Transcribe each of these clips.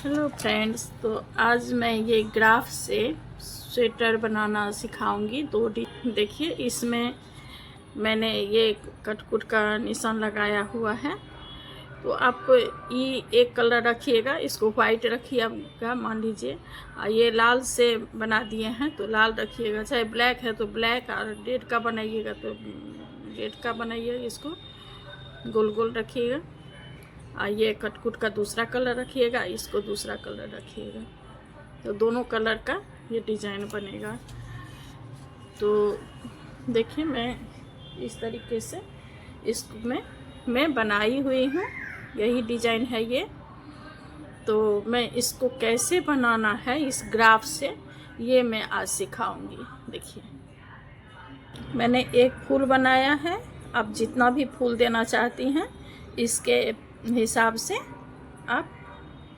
Hello friends, तो आज मैं ये ग्राफ से स्वेटर बनाना सिखाऊंगी। देखिए, इसमें मैंने ये कटकुट का निशान लगाया हुआ है। तो आप ये एक कलर रखिएगा, इसको वाइट रखिएगा। मान लीजिए ये लाल से बना दिए हैं तो लाल रखिएगा, चाहे ब्लैक है तो ब्लैक, और रेड का बनाइएगा तो रेड का बनाइए। इसको गोल गोल रखिएगा। ये कटकुट का दूसरा कलर रखिएगा, इसको दूसरा कलर रखिएगा, तो दोनों कलर का ये डिज़ाइन बनेगा। तो देखिए, मैं इस तरीके से इसमें मैं बनाई हुई हूँ। यही डिज़ाइन है ये। तो मैं इसको कैसे बनाना है इस ग्राफ से, ये मैं आज सिखाऊंगी। देखिए, मैंने एक फूल बनाया है। आप जितना भी फूल देना चाहती हैं इसके हिसाब से आप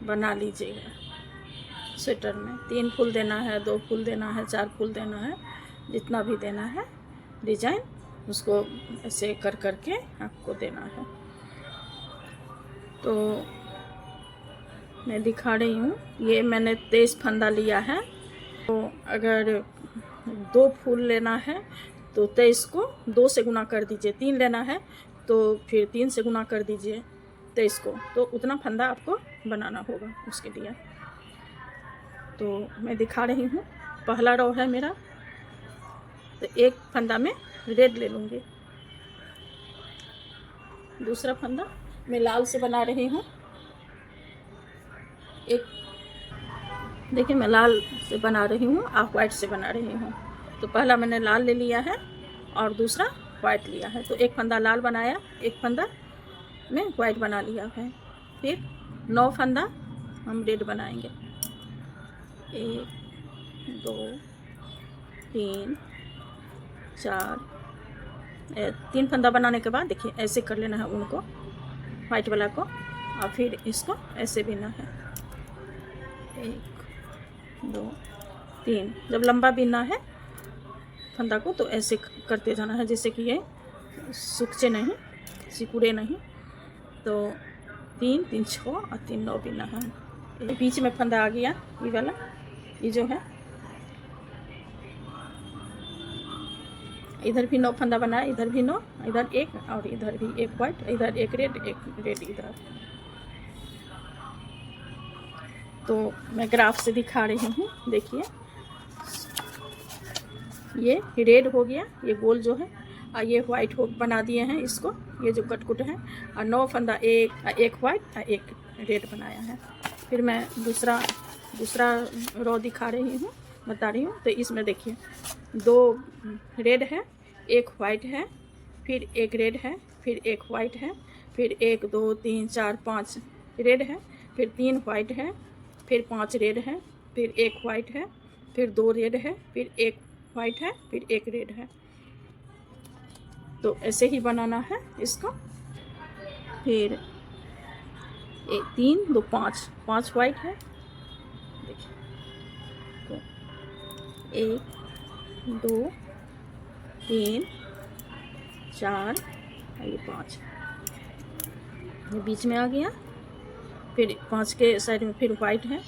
बना लीजिएगा। स्वेटर में 3 फूल देना है, 2 फूल देना है, 4 फूल देना है, जितना भी देना है डिजाइन, उसको ऐसे कर करके आपको देना है। तो मैं दिखा रही हूँ। ये मैंने 23 फंदा लिया है। तो अगर 2 फूल लेना है तो 23 को 2 से गुना कर दीजिए। 3 लेना है तो फिर 3 से गुना कर दीजिए 23 को, तो उतना फंदा आपको बनाना होगा उसके लिए। तो मैं दिखा रही हूँ। पहला रो है मेरा, तो एक फंदा में रेड ले लूँगी। दूसरा फंदा मैं लाल से बना रही हूँ। एक देखिए, मैं लाल से बना रही हूँ, आप वाइट से बना रही हूँ। तो पहला मैंने लाल ले लिया है और दूसरा वाइट लिया है। तो एक फंदा लाल बनाया, एक फंदा में वाइट बना लिया है। फिर 9 फंदा हम रेड बनाएंगे। 1 2 3 4 3 फंदा बनाने के बाद देखिए ऐसे कर लेना है उनको, वाइट वाला को, और फिर इसको ऐसे बीना है। 1 2 3। जब लंबा बीना है फंदा को तो ऐसे करते जाना है, जैसे कि ये सूखे नहीं, सिकुड़े नहीं। तो 3 3 6 और 3 9 बीना है। बीच में फंदा आ गया, ये वाला, ये जो है। इधर भी 9 फंदा बनाया, इधर भी 9, इधर 1 और इधर भी 1 वाइट, इधर 1 रेड, 1 रेड इधर। तो मैं ग्राफ से दिखा रही हूँ। देखिए, ये रेड हो गया, ये गोल जो है, और ये वाइट हो बना दिए हैं इसको, ये जो कटकुट है। और 9 फंदा, एक वाइट और 1 रेड बनाया है। फिर मैं दूसरा रो दिखा रही हूँ, बता रही हूँ। तो इसमें देखिए 2 रेड है, 1 वाइट है, फिर 1 रेड है, फिर 1 वाइट है, फिर 1 2 3 4 5 रेड है, फिर 3 वाइट है, फिर 5 रेड है, फिर 1 वाइट है, फिर 2 रेड है, फिर 1 वाइट है, फिर 1 रेड है। तो ऐसे ही बनाना है इसको। फिर 3 2 5 वाइट है। देखिए, तो 1 2 3 4 ये 5, ये बीच में आ गया। फिर 5 के साइड में फिर वाइट है,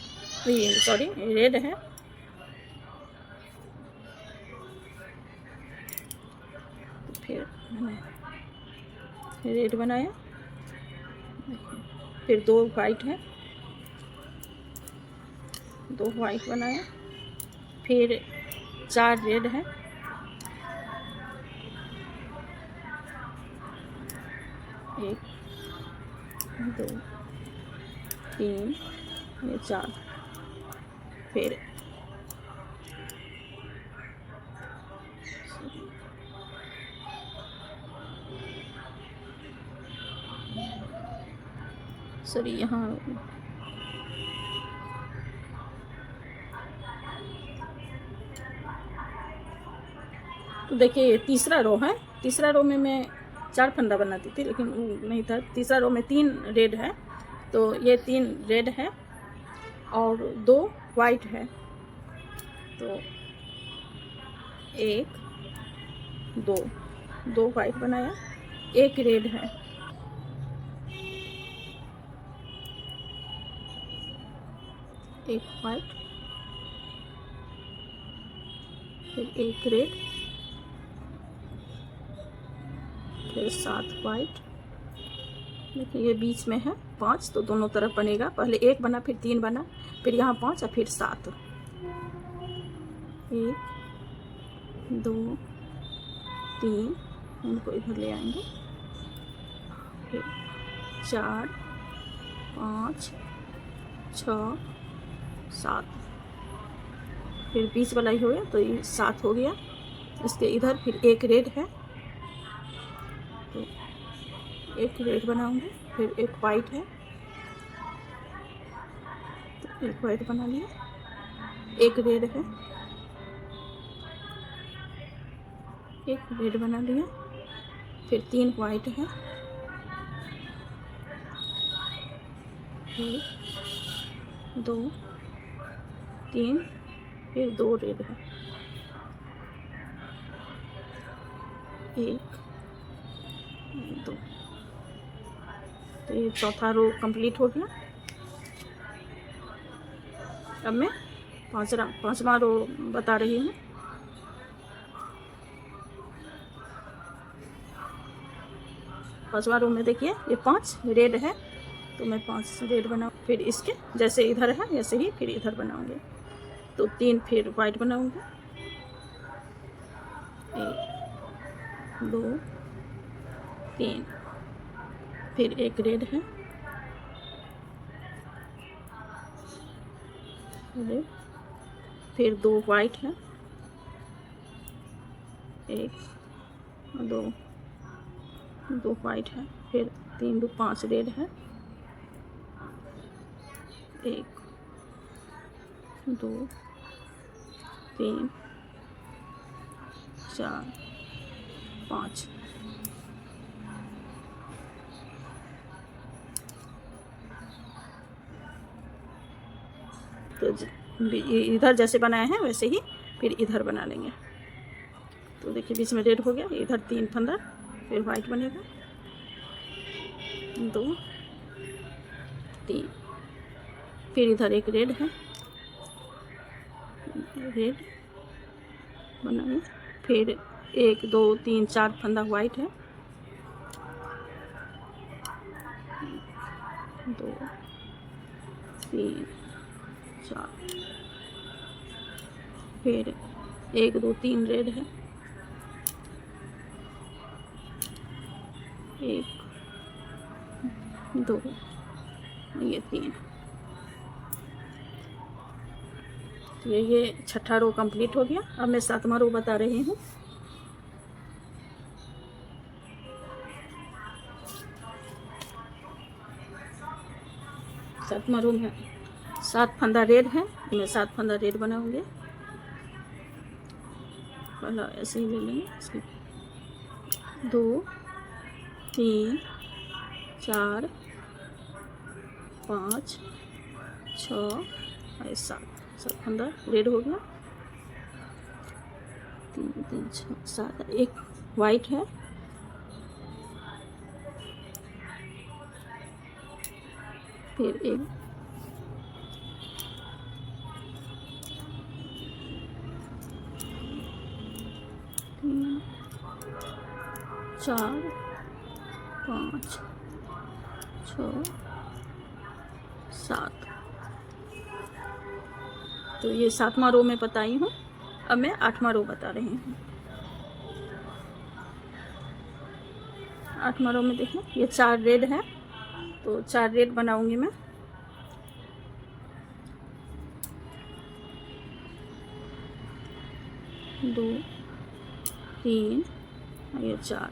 सॉरी रेड है। फिर मैंने रेड बनाया, फिर 2 वाइट है, 2 वाइट बनाया, फिर 4 रेड है, 1 2 3 ये 4। फिर सॉरी यहाँ तो देखिए, ये तीसरा रो है। तीसरा रो में मैं 4 फंदा बनाती थी, लेकिन वो नहीं था। तीसरा रो में 3 रेड है, तो ये 3 रेड है और 2 वाइट है। तो 1 2 वाइट बनाया, 1 रेड है, एक वाइट, फिर एक रेड, फिर 7 वाइट। देखिए ये बीच में है 5, तो दोनों तरफ बनेगा। पहले 1 बना, फिर 3 बना, फिर यहाँ 5 और फिर 7। 1 2 3, उनको इधर ले आएंगे, फिर 4 5 6 7, फिर बीच वाला ही हो गया, तो ये 7 हो गया। इसके इधर फिर एक रेड है, तो एक रेड बनाऊंगी, फिर एक वाइट है, तो एक वाइट बना लिया, एक रेड है, एक रेड बना लिया, फिर 3 वाइट है, 1 2 3, फिर 2 रेड है, 1 2। तो ये चौथा रो कंप्लीट हो गया। अब मैं पांचवा रो बता रही हूँ। पांचवा रो में देखिए ये 5 रेड है, तो मैं 5 रेड बनाऊँ, फिर इसके जैसे इधर है वैसे ही फिर इधर बनाऊंगे, तो 3 फिर वाइट बनाऊंगा, 1 2 3, फिर एक रेड है, रेड, फिर 2 वाइट है, 1 2 वाइट है, फिर 3 2 5 रेड है, 1 2 3 4 5। तो इधर जैसे बनाए हैं वैसे ही फिर इधर बना लेंगे। तो देखिए बीच में रेड हो गया, इधर 3 फंदा, फिर वाइट बनेगा, 2 3, फिर इधर एक रेड है, रेड बनाए, फिर 1 2 3 4 फंदा वाइट है, 2 3 4, फिर 1 2 3 रेड है, 1 2, ये 3। तो ये छठा रो कंप्लीट हो गया। अब मैं 7वां रो बता रही हूँ। सातवां रो में 7 फंदा रेड है, मैं 7 फंदा रेड बनाऊंगे। पहला ऐसे ही ले लेंगे, 2 3 4 5 6 और 7 फंदा रेड हो गया, 3 3 6 7, एक वाइट है, फिर एक 3 4 5 6 7। तो ये 7वां रो में बताई हूँ। अब मैं 8वां रो बता रही हूँ। 8वां रो में देखिए ये 4 रेड है, तो 4 रेड बनाऊंगी मैं। दो 3 ये 4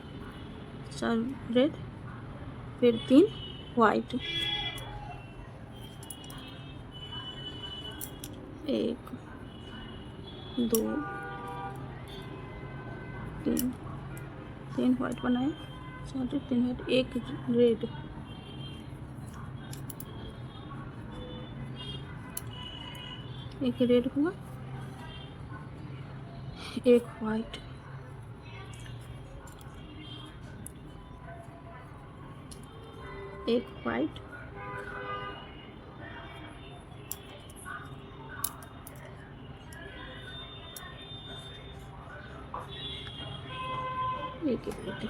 रेड, फिर 3 वाइट, 1 2 3 वाइट बनाए, 4 3 वाइट, एक रेड, एक रेड हुआ, एक वाइट, एक वाइट, एक एक पेटी।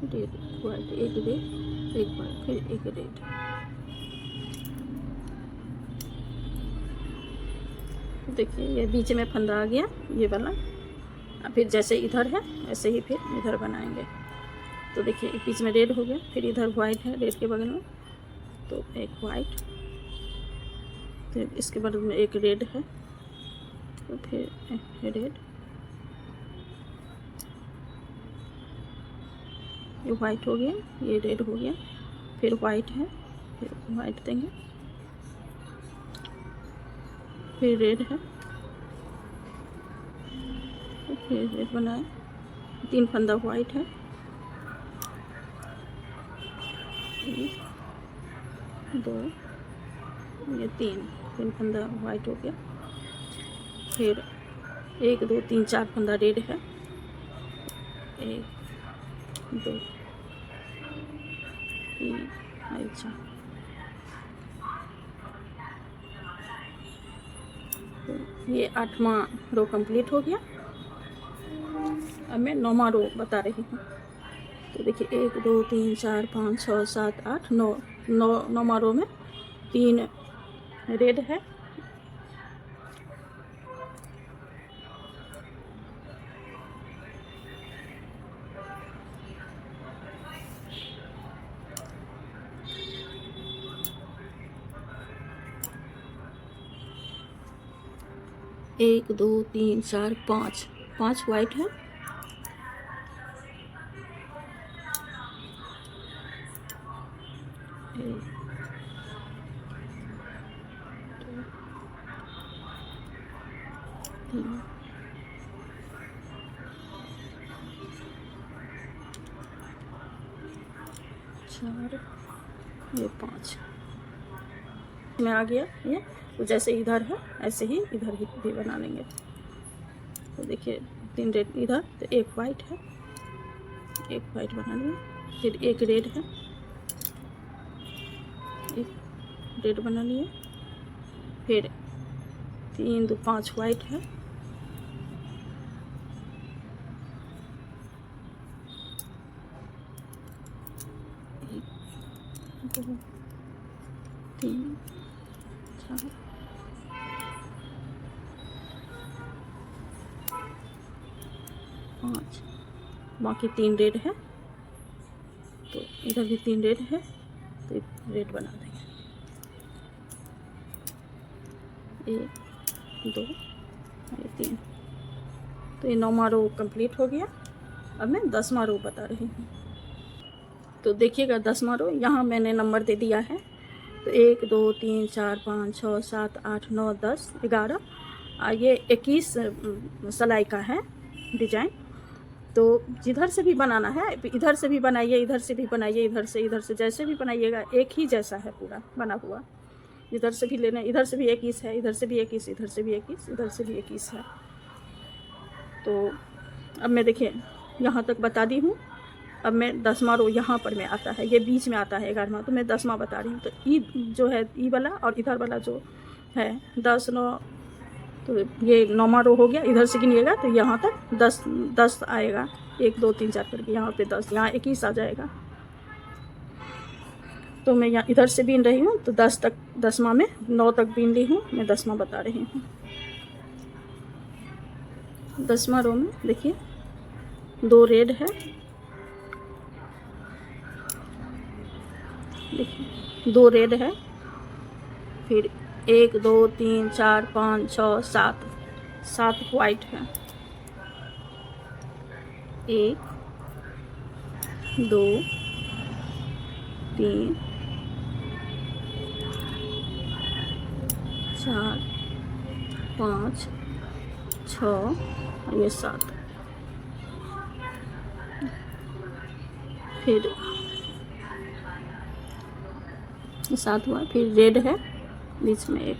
रेड वाइट, एक रेड, एक वाइट, फिर एक रेड। देखिए ये बीच में फंदा आ गया ये वाला। फिर जैसे इधर है ऐसे ही फिर इधर बनाएंगे। तो देखिए बीच में रेड हो गया, फिर इधर वाइट है रेड के बगल में, तो एक वाइट, फिर इसके बगल में एक रेड है, तो फिर रेड, ये वाइट हो गया, ये रेड हो गया, फिर वाइट है, फिर वाइट देंगे, फिर रेड है, फिर रेड बनाए। 3 फंदा वाइट है, 1 2 ये 3 फंदा वाइट हो गया। फिर 1 2 3 4 फंदा रेड है, 1 2 3 4। ये 8वां रो कंप्लीट हो गया। अब मैं 9वां रो बता रही हूँ। तो देखिए 1 2 3 4 5 6 7 8 9, 9वां रो में 3 रेड है, 1 2 3 4 5 वाइट है, 1 2 3 4 ये 5 में आ गया ये। तो जैसे इधर है ऐसे ही इधर भी बना लेंगे। तो देखिए 3 रेड इधर, तो एक वाइट है, एक वाइट बना लिया, फिर एक रेड है, एक रेड बना लिया, फिर 3 2 5 वाइट है, 1 2 3 4 5, बाकी 3 रेड है, तो इधर भी 3 रेड है, तो रेड बना देंगे। 1 2 ये 3। तो ये 9वां रो कंप्लीट हो गया। अब मैं 10वां रो बता रही हूँ। तो देखिएगा 10वां रो, यहाँ मैंने नंबर दे दिया है। तो 1 2 3 4 5 6 7 8 9 10 11, ये 21 सिलाई का है डिजाइन। तो जिधर से भी बनाना है, इधर से भी बनाइए, इधर से भी बनाइए, इधर से जैसे भी बनाइएगा एक ही जैसा है पूरा बना हुआ। इधर से भी लेना, इधर से भी 21 है, इधर से भी 21, इधर से भी 21, इधर से भी 21 है। तो अब मैं देखिए यहाँ तक बता दी हूँ। अब मैं 10वां रो यहाँ पर में आता है, ये बीच में आता है 11वां, तो मैं 10वां बता रही हूँ। तो ई जो है ई वाला और इधर वाला जो है 10 9, तो ये 9वां रो हो गया। इधर से गिनिएगा तो यहाँ तक 10 आएगा, 1 2 3 4 करके यहाँ पे 10, यहाँ 21 आ जाएगा। तो मैं यहाँ इधर से बीन रही हूँ, तो 10 तक 10वां में 9 तक बीन ली हूँ, मैं 10वां बता रही हूँ। 10वां रो में देखिए 2 रेड है, देखिए 2 रेड है, फिर 1 2 3 4 5 6 7 वाइट है, 1 2 3 4 5 6 ये 7, फिर 7 हुआ, फिर रेड है बीच में 1,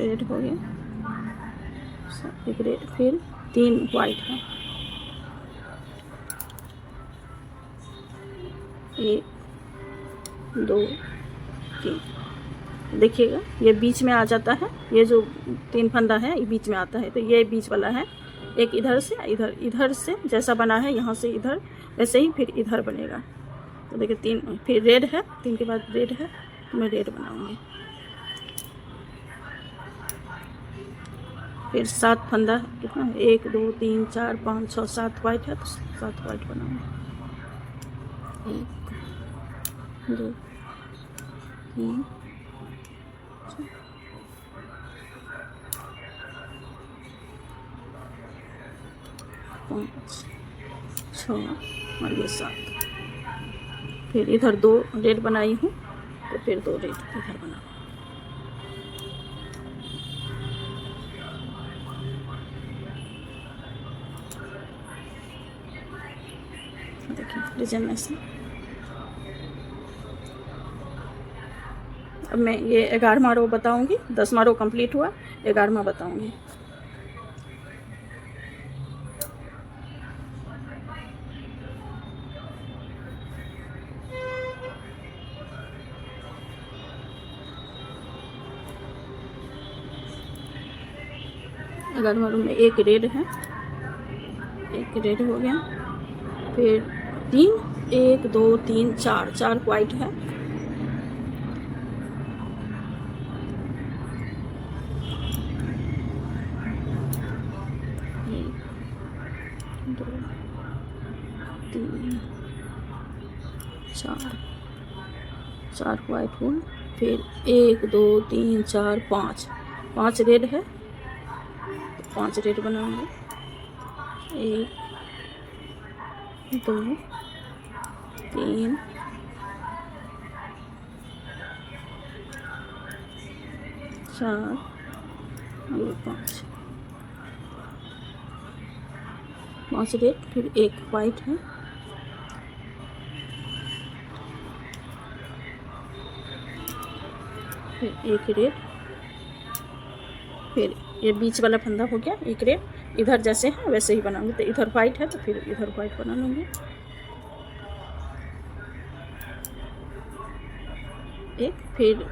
रेड हो गया, एक रेड, फिर 3 वाइट है, 1 2 3। देखिएगा ये बीच में आ जाता है, ये जो 3 फंदा है ये बीच में आता है, तो ये बीच वाला है। एक इधर से इधर से जैसा बना है यहाँ से इधर, वैसे ही फिर इधर बनेगा। तो देखिए 3, फिर रेड है, 3 के बाद रेड है, तो मैं रेड बनाऊंगी। फिर 7 फंदा कितना है, 1 2 3 4 5 6 7 वाइट है, तो 7 वाइट बनाऊंगी। 1 2 3 5 6 और ये 7। फिर इधर 2 रेड बनाई हूँ, तो फिर 2 रेड इधर बनाऊँ। देखिए डिजाइन ऐसे। अब मैं ये 11वां रो बताऊंगी, 10वां रो कंप्लीट हुआ, 11वां बताऊंगी। अगर रो में एक रेड है, एक रेड हो गया, फिर 3 1 2 3 4 4 वाइट है, 1 2 3 4 4 वाइट हुआ, फिर 1 2 3 4 5 रेड है, 5 रेड बनाऊंगे। 1 2 3 4 और 5 रेड, फिर 1 वाइट है, फिर 1 रेड, फिर ये बीच वाला फंदा हो गया, 1 रेड। इधर जैसे है वैसे ही बनाऊंगी, तो इधर वाइट है तो फिर इधर वाइट बना लूँगी। 1, फिर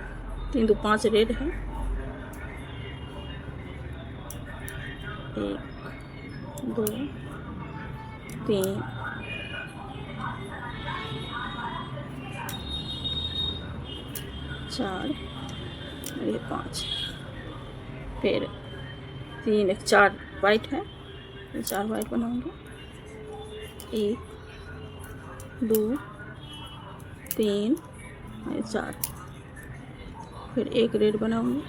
3 2 5 रेड है, 1 2 3 4 और ये 5, फिर 3 1 4 वाइट है, 4 वाइट बनाऊंगी। 1 2 3 और 4, फिर 1 रेड बनाऊंगी,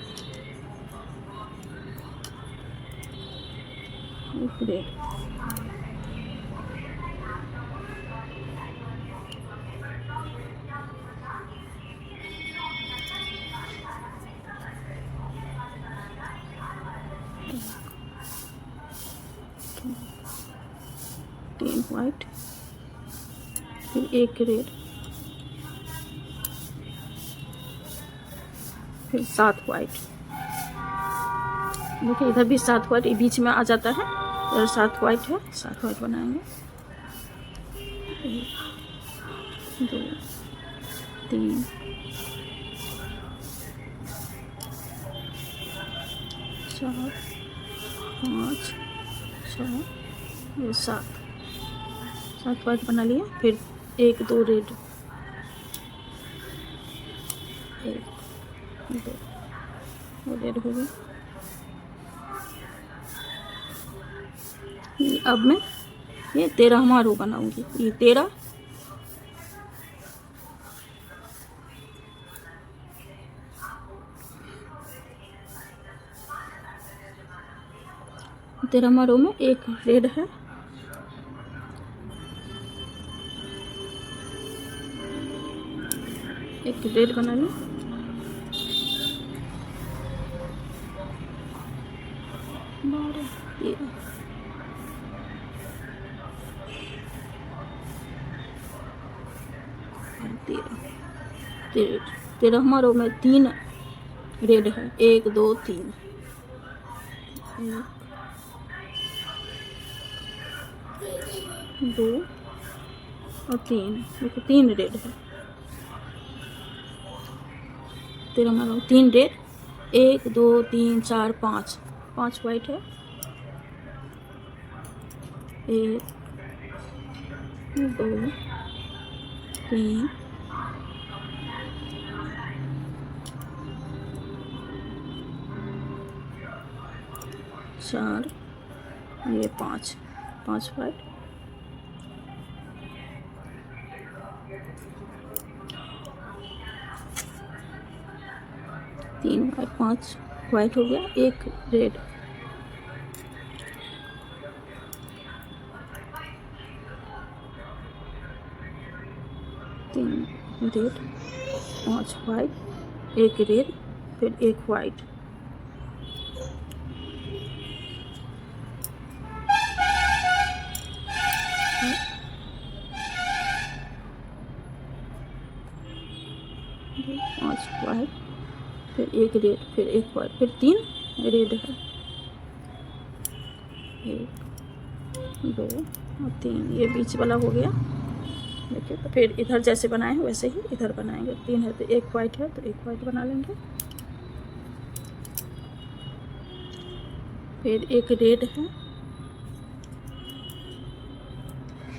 1 रेड, तीन वाइट, फिर 1 रेड, फिर 7 वाइट। देखिए इधर भी 7 वाइट, ये बीच में आ जाता है, इधर 7 वाइट है, 7 वाइट बनाएंगे। 1 2 3 4 5 6 ये 7 वाइट बना लिया, फिर 1 2 रेड, 1 2 रेड हो गया। अब मैं ये 13वां रो बनाऊंगी, ये 13वां रो में 1 रेड है, एक रेड बना ली, 12 13 13वां रो में 3 रेड है, 1 2 3 1 2 और 3। देखो 3 रेड है, तेरा मारो 3 रेड, 1 2 3 4 5 5 वाइट है। 1 2 3 4, ये 5 5 वाइट। 3 वाइट 5 वाइट हो गया, 1 रेड। 3 रेड 5 वाइट, 1 रेड, फिर 1 वाइट। पाँच वाइट, फिर 1 रेड, फिर 1 वाइट, फिर 3 रेड है। 1 2 और 3, ये बीच वाला हो गया। देखिए, तो फिर इधर जैसे बनाए हैं वैसे ही इधर बनाएंगे। 3 है तो 1 वाइट है, तो 1 वाइट बना लेंगे। फिर 1 रेड है,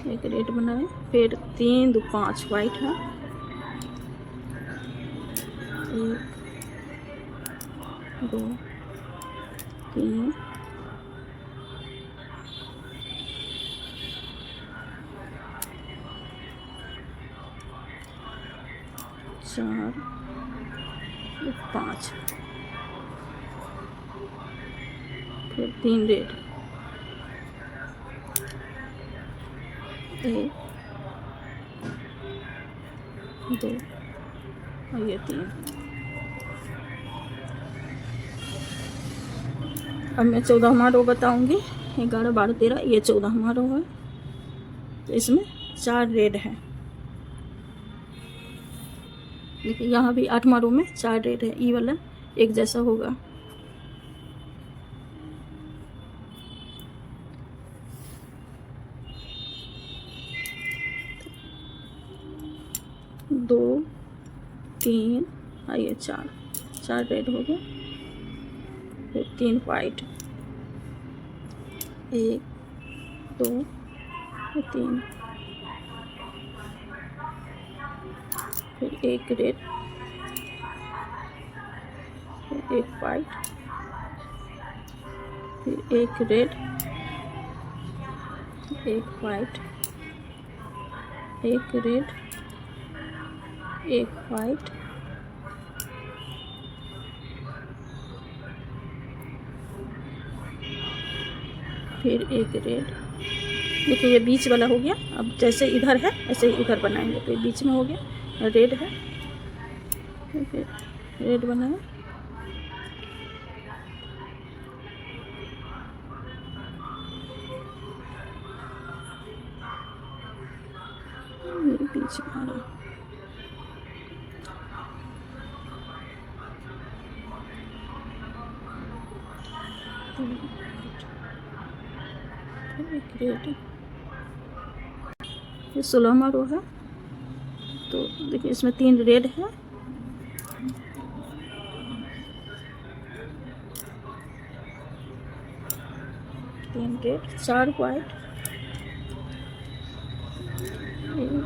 1 रेड बनाए। फिर 3 2 5 वाइट है। 1 2 3 4 5, फिर 3 रेड। 1 2 और ये 3। अब मैं 14वां रो बताऊंगी। 11 12 13, ये 14वां रो है। तो इसमें 4 रेड है। देखिए यहाँ भी 8वां रो में 4 रेड है। ई वाला एक जैसा होगा। दो 3 और ये 4 रेड हो गया। फिर 3 वाइट, 1 2 और 3, फिर 1 रेड, फिर 1 वाइट, फिर 1 रेड, 1 वाइट, 1 रेड, 1 वाइट, फिर 1 रेड। देखिए ये बीच वाला हो गया। अब जैसे इधर है ऐसे ही इधर बनाएंगे। तो ये बीच में हो गया, रेड है, फिर रेड बनाए। बीच में आ रहा, रेड। ये 16वां रो है। तो देखिए इसमें 3 रेड है, 3 red, 4 white, 1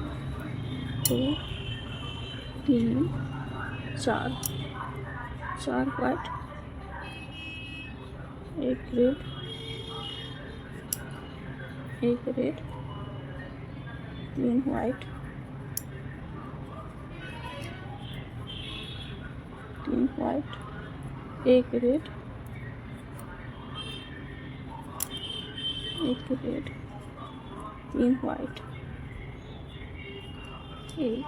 2 3 4 white, 1 red, 1 red, 3 white, 3 white, 1 red, 1 red, 3 white, 1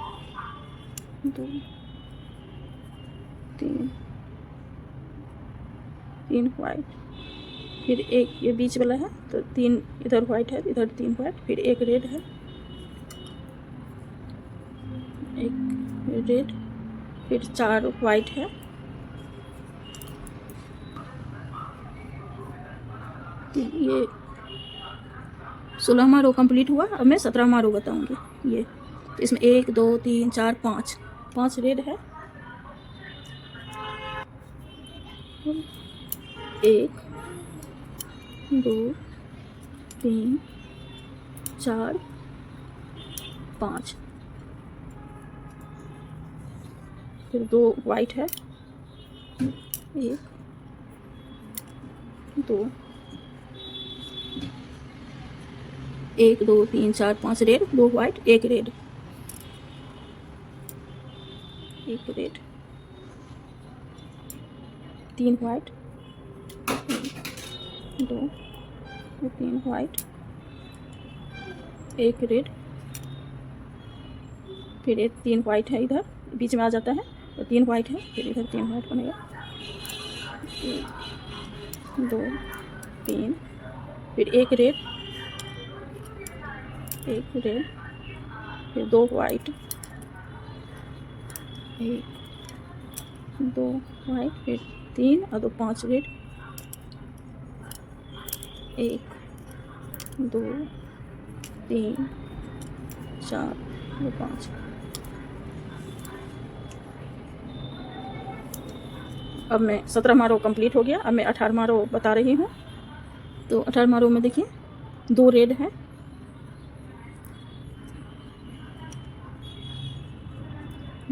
2 3 3 white, फिर 1 ये बीच वाला है। तो 3 इधर वाइट है, इधर 3 वाइट, फिर 1 रेड है, 1 रेड, फिर 4 वाइट है, तो ये 16वां रो कंप्लीट हुआ। अब मैं 17वां रो बताऊंगी। ये तो इसमें 1 2 3 4 5 5 रेड है। 1 2 3 4 5, फिर 2 वाइट है। 1 2 1 2 3 4 5 red, 2 white, 1 red, 1 red, 3 white, 2 3 white, 1 red, फिर एक 3 वाइट है, इधर बीच में आ जाता है तो 3 वाइट है, फिर इधर 3 वाइट बनेगा। 1 2 3, फिर 1 रेड, 1 रेड, फिर 2 वाइट, 1 2 वाइट, फिर 3 और 2 5 रेड, 1 2 3 4 2 5। अब मैं 17वां रो कंप्लीट हो गया। अब मैं 18वां रो बता रही हूँ। तो 18वां रो में देखिए 2 रेड है,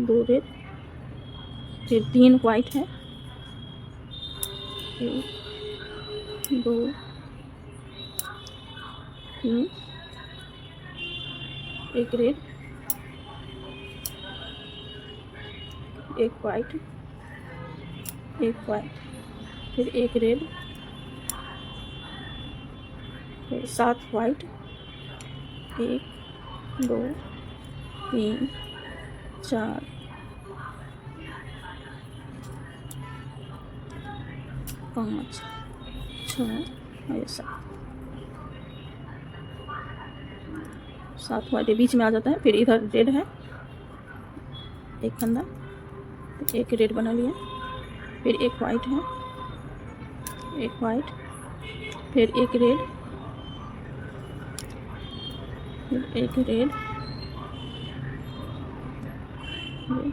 2 रेड, फिर 3 वाइट है, 1 2 3, 1 रेड, 1 वाइट, 1 वाइट, फिर 1 रेड, फिर 7 वाइट, 1 2 3 4 5 6 और 7 वाइट बीच में आ जाता है। फिर इधर रेड है, एक फंदा, 1 रेड बना लिया, फिर 1 वाइट है, 1 वाइट, फिर 1 रेड, फिर 1 रेड,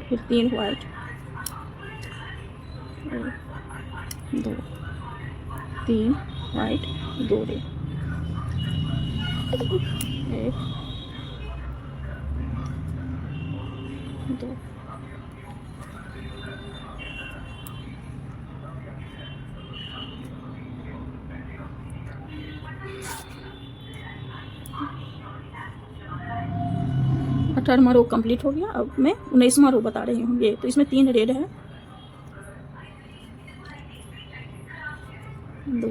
फिर 3 वाइट, 1 2 3 वाइट, 2 रेड, 1 2 18वां रो कंप्लीट हो गया। अब मैं 19वां रो बता रही हूँ। ये तो इसमें 3 रेड है, 2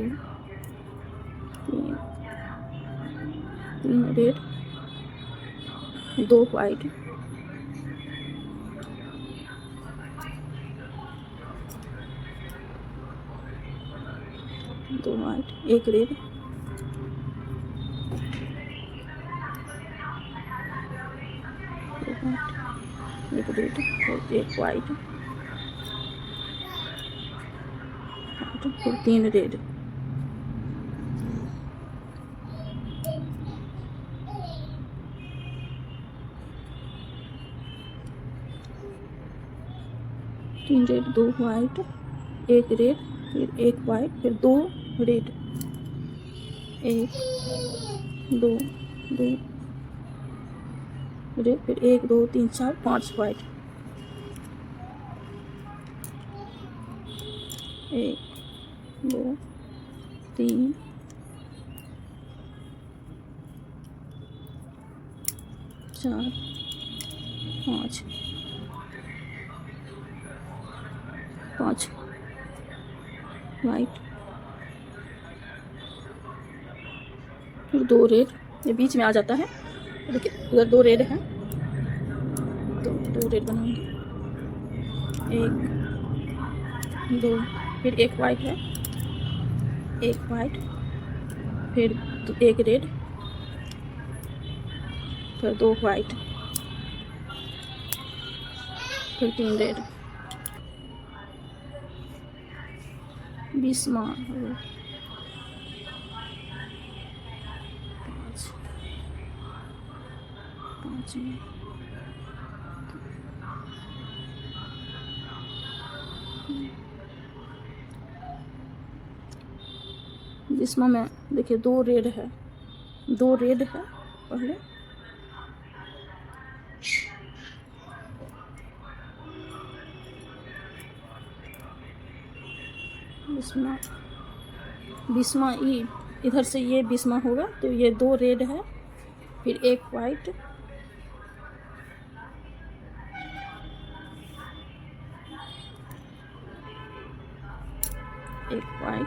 3 red, 2 white, 2 white, 1 red, 1 red, और 1 वाइट, फिर 3 रेड, तीन रेड, 2 वाइट, 1 रेड, फिर 1 वाइट, फिर 2 रेड, 1 2 2 रेड, फिर 1 2 3 4 5 वाइट, 1 2 3 4 5 5 वाइट, फिर 2 रेड, ये बीच में आ जाता है। देखिए उधर 2 रेड हैं, तो 2 रेड बनाऊंगी, 1 2, फिर 1 वाइट है, 1 वाइट, फिर 1 रेड, फिर 2 वाइट, फिर 3 रेड। 20वां 5 में जिसमें देखिए 2 रेड है, 2 रेड है पहले, इसमें 20वां इधर से ये 20वां होगा, तो ये 2 रेड है, फिर एक वाइट, एक वाइट,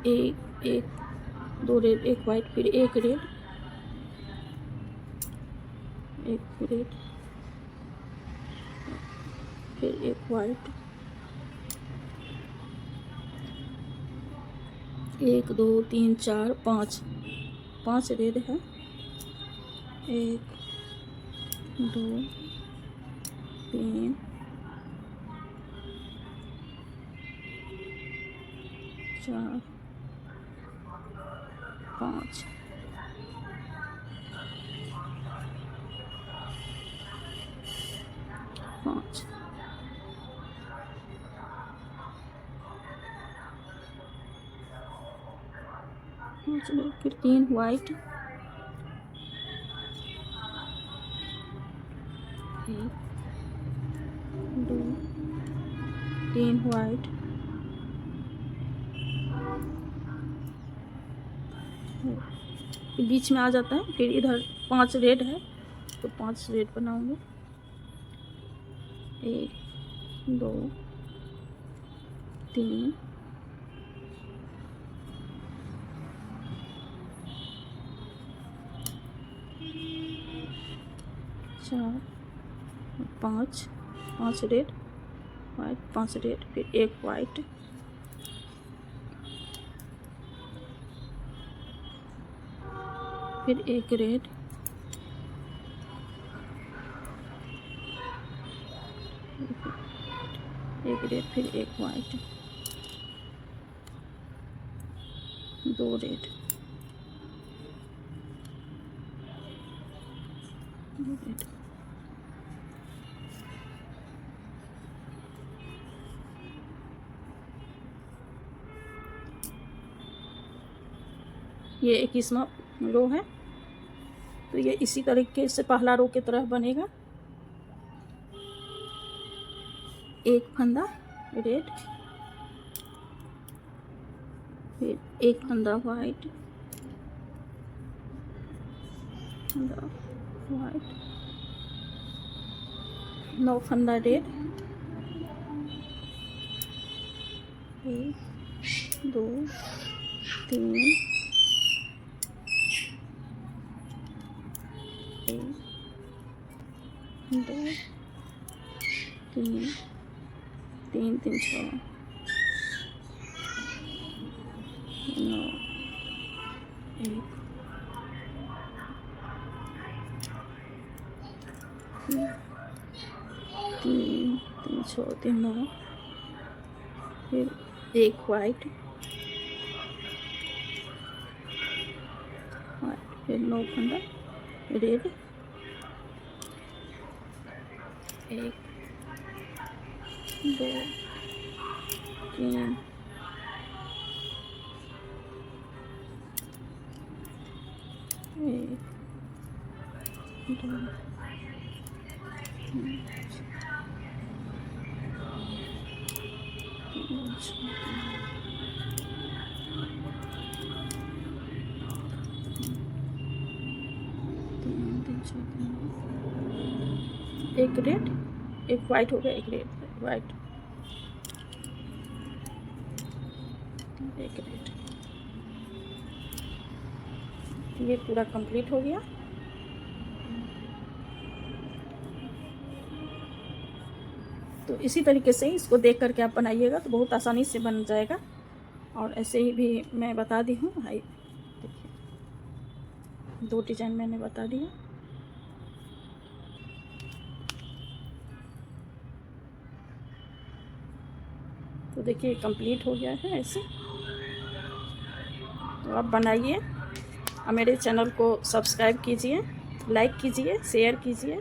एक 2 रेड, एक वाइट, फिर एक रेड, एक रेड, फिर एक वाइट, 1 2 3 4 5 रेड है, 1 2 3 4 5 5 फिर 3 वाइट, 1 2 3 वाइट, बीच में आ जाता है, फिर इधर 5 रेड है, तो 5 रेड बनाऊंगे, 1 2 3 4 5 रेड वाइट, 5 रेड, फिर एक वाइट, फिर एक रेड, फिर एक वाइट, 2 रेड, 2 रेड, ये 21वां रो है, तो ये इसी तरीके से पहला रो की तरह बनेगा। एक फंदा रेड, फिर एक फंदा वाइट, फंदा वाइट, 9 फंदा रेड, 1 2 3 1 2 3 3 3 6 9 1 3 3 6 3 9, फिर एक वाइट, फिर 9 फंदा रेड, 1 2 3 1 2 एक रेड, एक वाइट हो गया, एक रेड वाइट, एक रेड, ये पूरा कंप्लीट हो गया। तो इसी तरीके से इसको देख करके आप बनाइएगा तो बहुत आसानी से बन जाएगा। और ऐसे ही भी मैं बता दी हूँ, हाई देखिए 2 डिजाइन मैंने बता दिया। तो देखिए कंप्लीट हो गया है ऐसे। तो आप बनाइए और मेरे चैनल को सब्सक्राइब कीजिए। लाइक कीजिए, शेयर कीजिए।